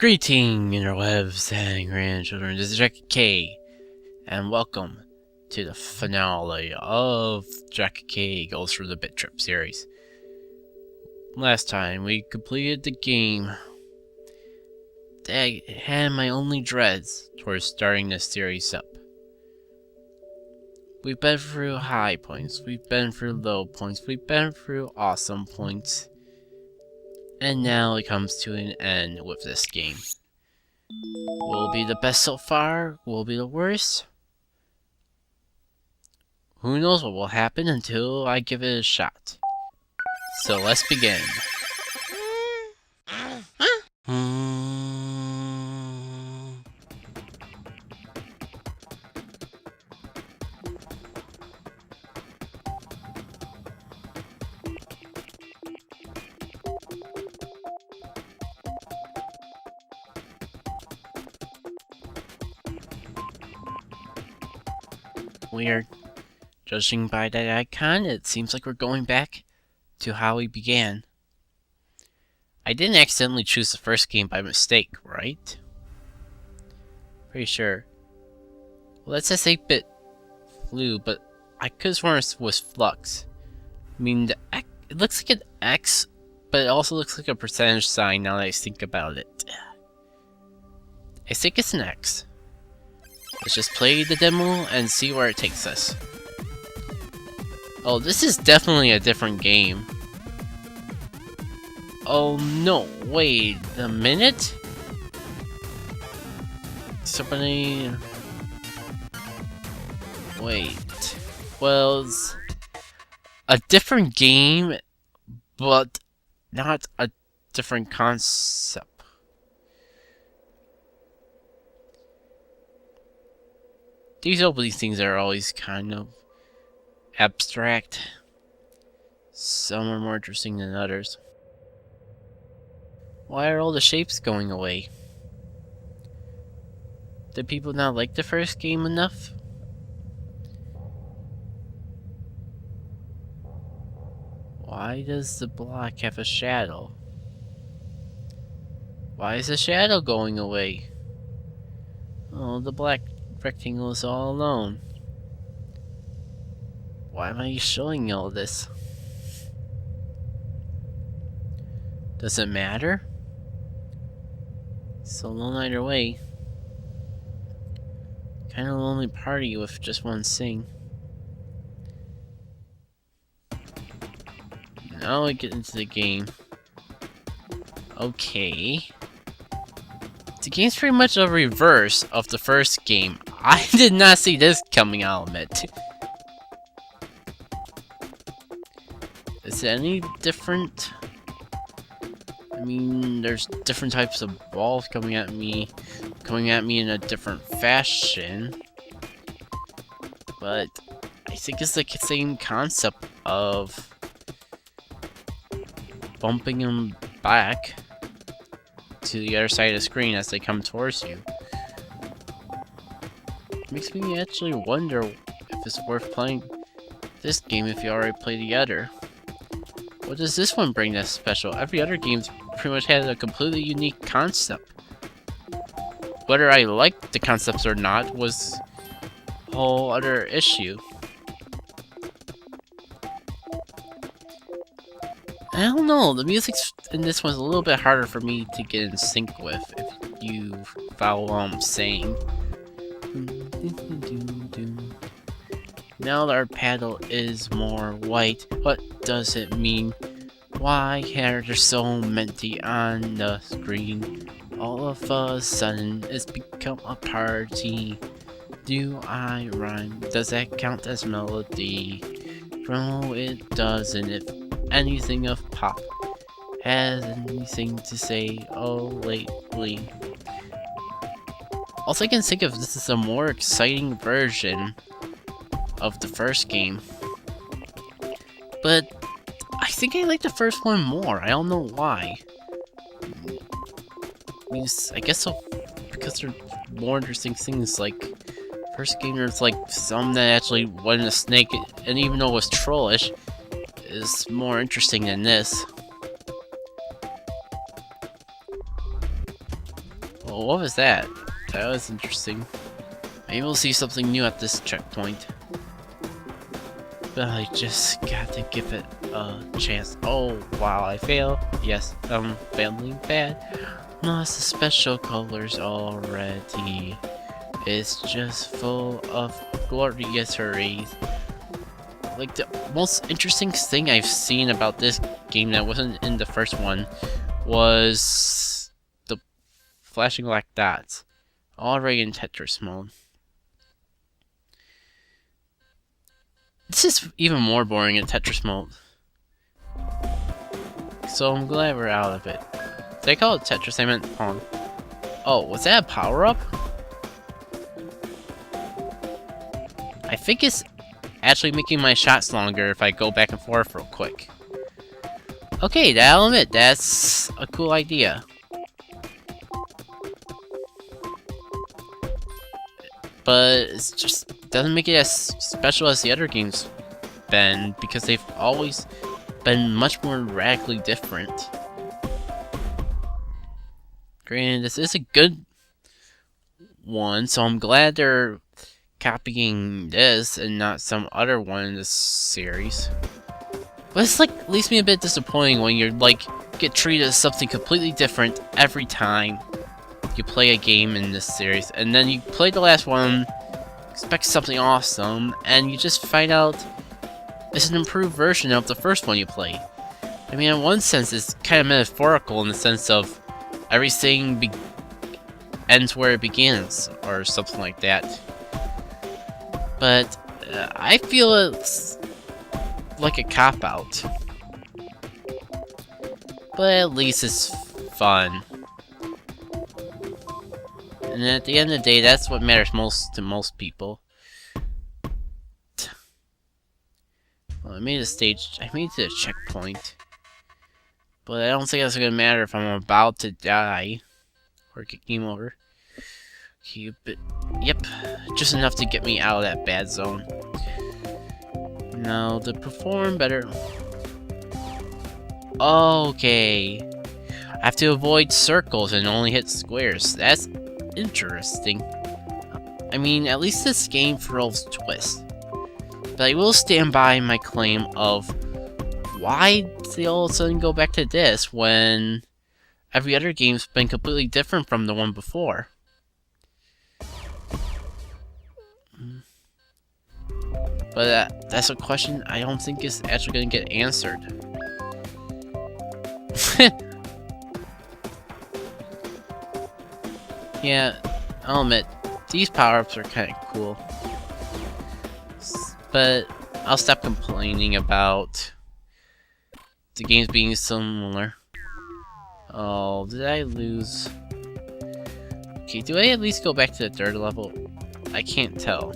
Greeting, interwebs and grandchildren. This is JackitK, and welcome to the finale of JackitK Goes Through the Bit.Trip series. Last time we completed the game that had my only dreads towards starting this series up. We've been through high points, we've been through low points, we've been through awesome points. And now it comes to an end with this game. Will it be the best so far? Will it be the worst? Who knows what will happen until I give it a shot. So let's begin. Weird. Judging by that icon, it seems like we're going back to how we began. I didn't accidentally choose the first game by mistake, right? Pretty sure. Well, that says 8-bit flu, but I could have sworn it was Flux. I mean, it looks like an X, but it also looks like a percentage sign now that I think about it. I think it's an X. Let's just play the demo and see where it takes us. Oh, this is definitely a different game. Oh no, wait a minute? Somebody... Wait. Well, it's a different game, but not a different concept. These things are always kind of abstract. Some are more interesting than others. Why are all the shapes going away? Did people not like the first game enough? Why does the block have a shadow? Why is the shadow going away? Oh, the black rectangle is all alone. Why am I showing all this? Does it matter? It's a lone either way. Kind of a lonely party with just one thing. Now we get into the game. Okay. The game's pretty much a reverse of the first game. I did not see this coming, I'll admit. Is it any different? I mean, there's different types of balls coming at me in a different fashion. But I think it's the same concept of bumping them back to the other side of the screen as they come towards you. Makes me actually wonder if it's worth playing this game if you already played the other. What does this one bring that's special? Every other game's pretty much had a completely unique concept. Whether I liked the concepts or not was a whole other issue. I don't know, the music in this one's a little bit harder for me to get in sync with, if you follow what I'm saying. Now that our paddle is more white, what does it mean? Why are there so many on the screen? All of a sudden, it's become a party. Do I rhyme? Does that count as melody? No, it doesn't. If anything of pop has anything to say, oh, lately. Also, I can think of this as a more exciting version of the first game. But I think I like the first one more. I don't know why. I guess so, because there are more interesting things. Like, first game there's like some that actually wasn't a snake, and even though it was trollish, is more interesting than this. Well, what was that? That was interesting. Maybe we'll see something new at this checkpoint. But I just got to give it a chance. Oh, wow, I fail. Yes, I'm failing bad. Lost the special colors already. It's just full of glorious hurries. Like, the most interesting thing I've seen about this game that wasn't in the first one was the flashing black dots. Already in Tetris mode. This is even more boring in Tetris mode. So I'm glad we're out of it. Did I call it Tetris? I meant Pong. Oh, was that a power-up? I think it's actually making my shots longer if I go back and forth real quick. Okay, I'll admit, that's a cool idea. But it just doesn't make it as special as the other games been, because they've always been much more radically different. Granted, this is a good one, so I'm glad they're copying this and not some other one in this series. But it's like, leaves me a bit disappointing when you're like, get treated as something completely different every time you play a game in this series, and then you play the last one, expect something awesome, and you just find out it's an improved version of the first one you played. I mean, in one sense, it's kind of metaphorical in the sense of everything ends where it begins, or something like that. But I feel it's like a cop-out. But at least it's fun. And at the end of the day, that's what matters most to most people. Well, I made a stage. I made it a checkpoint. But I don't think that's gonna matter if I'm about to die. Or get game over. But, yep. Just enough to get me out of that bad zone. Now, to perform better... Okay. I have to avoid circles and only hit squares. That's interesting. I mean, at least this game throws twists. But I will stand by my claim of why they all of a sudden go back to this when every other game's been completely different from the one before. But that's a question I don't think is actually going to get answered. Yeah, I'll admit, these power-ups are kind of cool. But I'll stop complaining about the games being similar. Oh, did I lose? Okay, do I at least go back to the third level? I can't tell.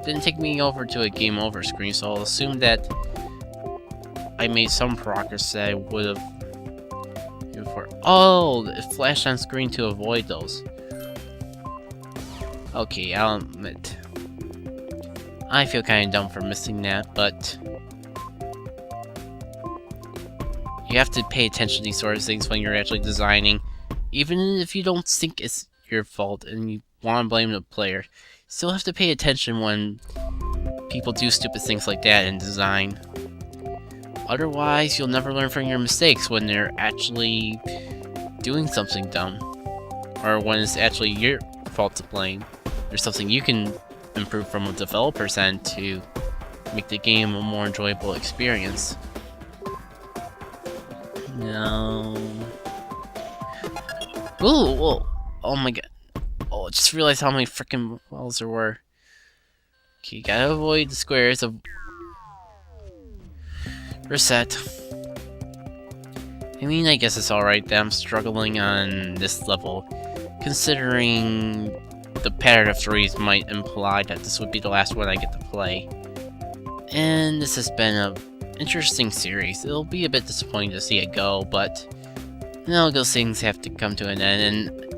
Didn't take me over to a game over screen, so I'll assume that I made some progress that I would have before. Oh, it flashed on screen to avoid those. Okay, I'll admit, I feel kind of dumb for missing that, but you have to pay attention to these sort of things when you're actually designing, even if you don't think it's your fault and you want to blame the player. Still have to pay attention when people do stupid things like that in design. Otherwise, you'll never learn from your mistakes when they're actually doing something dumb. Or when it's actually your fault to blame. There's something you can improve from a developer's end to make the game a more enjoyable experience. No. Ooh, whoa. Oh my god. Oh, I just realized how many freaking walls there were. Okay, gotta avoid the squares of... Reset. I mean, I guess it's alright that I'm struggling on this level, considering the pattern of threes might imply that this would be the last one I get to play. And this has been an interesting series. It'll be a bit disappointing to see it go, but you know, those things have to come to an end, and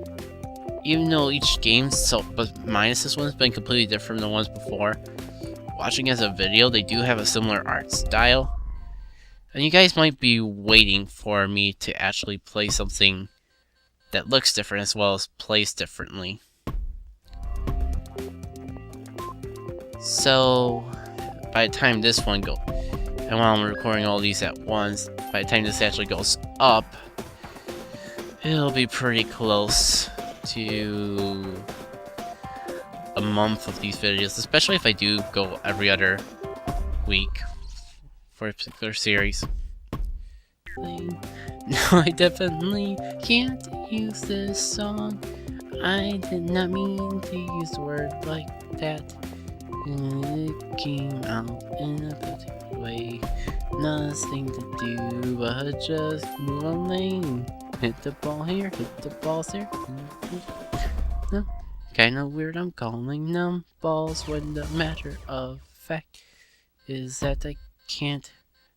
even though each game, but minus this one, has been completely different than the ones before, watching as a video, they do have a similar art style. And you guys might be waiting for me to actually play something that looks different as well as plays differently. So by the time this one goes, and while I'm recording all these at once, by the time this actually goes up, it'll be pretty close to a month of these videos, especially if I do go every other week for a particular series. No, I definitely can't use this song. I did not mean to use the word like that. It came out in a particular way. Nothing to do but just move on lane. Hit the ball here, hit the balls there. No, kinda weird, I'm calling them balls when the matter of fact is that I can't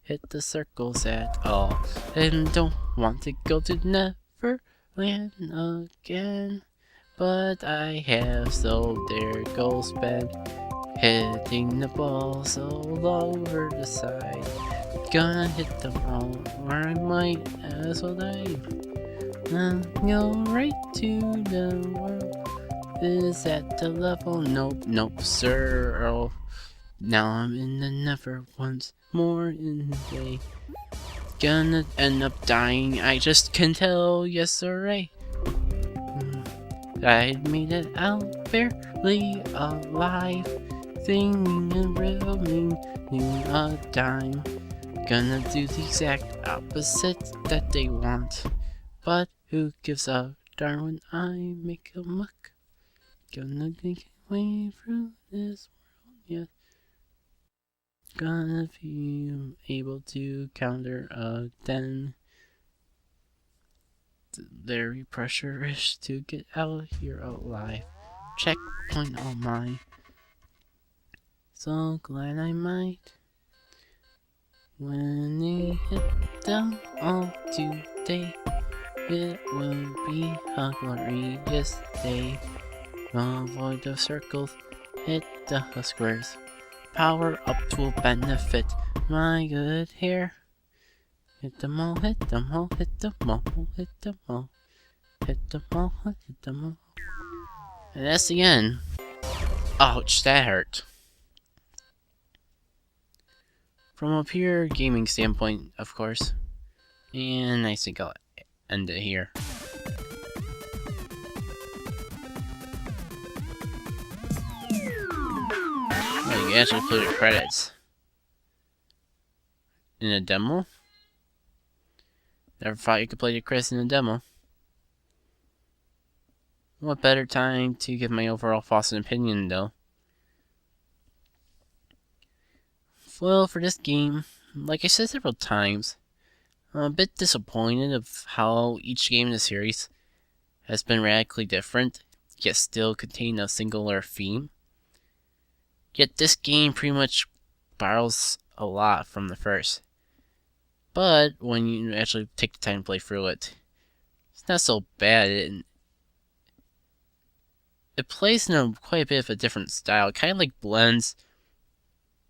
hit the circles at all. And don't want to go to Neverland again. But I have, so there goes Ben. Hitting the balls all over the side. Gonna hit the ball, or I might as well die. Go right to the world. Is at the level? Nope, nope, sir. Oh, now I'm in the never once more in the day. Gonna end up dying, I just can tell, yes sir. I made it out barely alive, singing and reveling in a dime. Gonna do the exact opposite that they want, but who gives a darn when I make a muck? Gonna make way through this world, yeah. Gonna be able to counter then. Very pressure-ish to get out here alive. Checkpoint all mine. So glad I might. When they hit them all today, it will be a glorious day. Avoid the circles, hit the squares. Power up will benefit my good hair. Hit them all, hit them all, hit them all, hit them all. Hit them all, hit them all. And that's the end. Ouch, that hurt. From a pure gaming standpoint, of course. And I think I'll end it here. Oh, you can actually play the credits. In a demo? Never thought you could play the credits in a demo. What better time to give my overall thoughts and opinion, though? Well, for this game, like I said several times, I'm a bit disappointed of how each game in the series has been radically different, yet still contain a singular theme. Yet this game pretty much borrows a lot from the first. But when you actually take the time to play through it, it's not so bad. It plays in quite a bit of a different style. It kind of like blends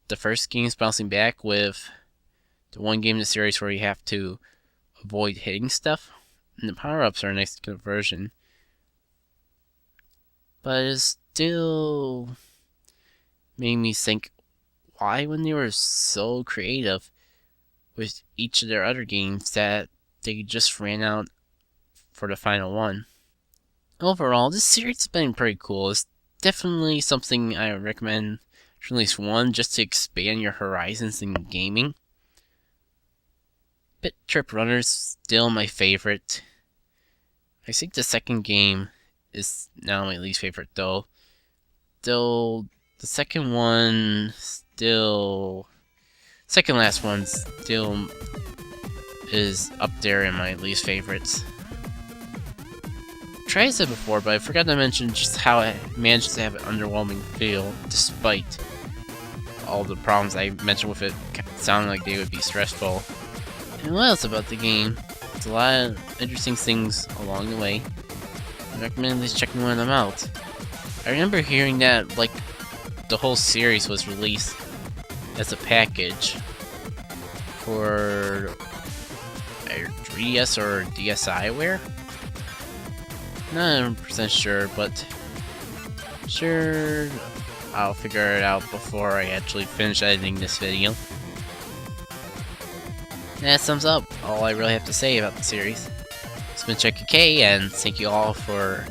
the first game's bouncing back with the one game in the series where you have to avoid hitting stuff. And the power-ups are a nice conversion. But it still made me think, why when they were so creative with each of their other games that they just ran out for the final one. Overall, this series has been pretty cool. It's definitely something I would recommend for at least one, just to expand your horizons in gaming. Bit.Trip Runner's still my favorite. I think the second game is now my least favorite, though. Though the second one still... Second last one still is up there in my least favorites. I said before, but I forgot to mention just how it managed to have an underwhelming feel despite all the problems I mentioned with it sounding like they would be stressful. And what else about the game? There's a lot of interesting things along the way. I recommend at least checking one of them out. I remember hearing that like the whole series was released as a package for 3DS or DSiWare. Not 100% sure, but sure I'll figure it out before I actually finish editing this video. And that sums up all I really have to say about the series. It's been JackitK, and thank you all for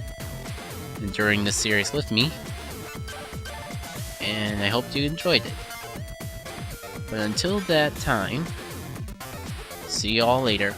enduring this series with me. And I hope you enjoyed it. But until that time, see you all later.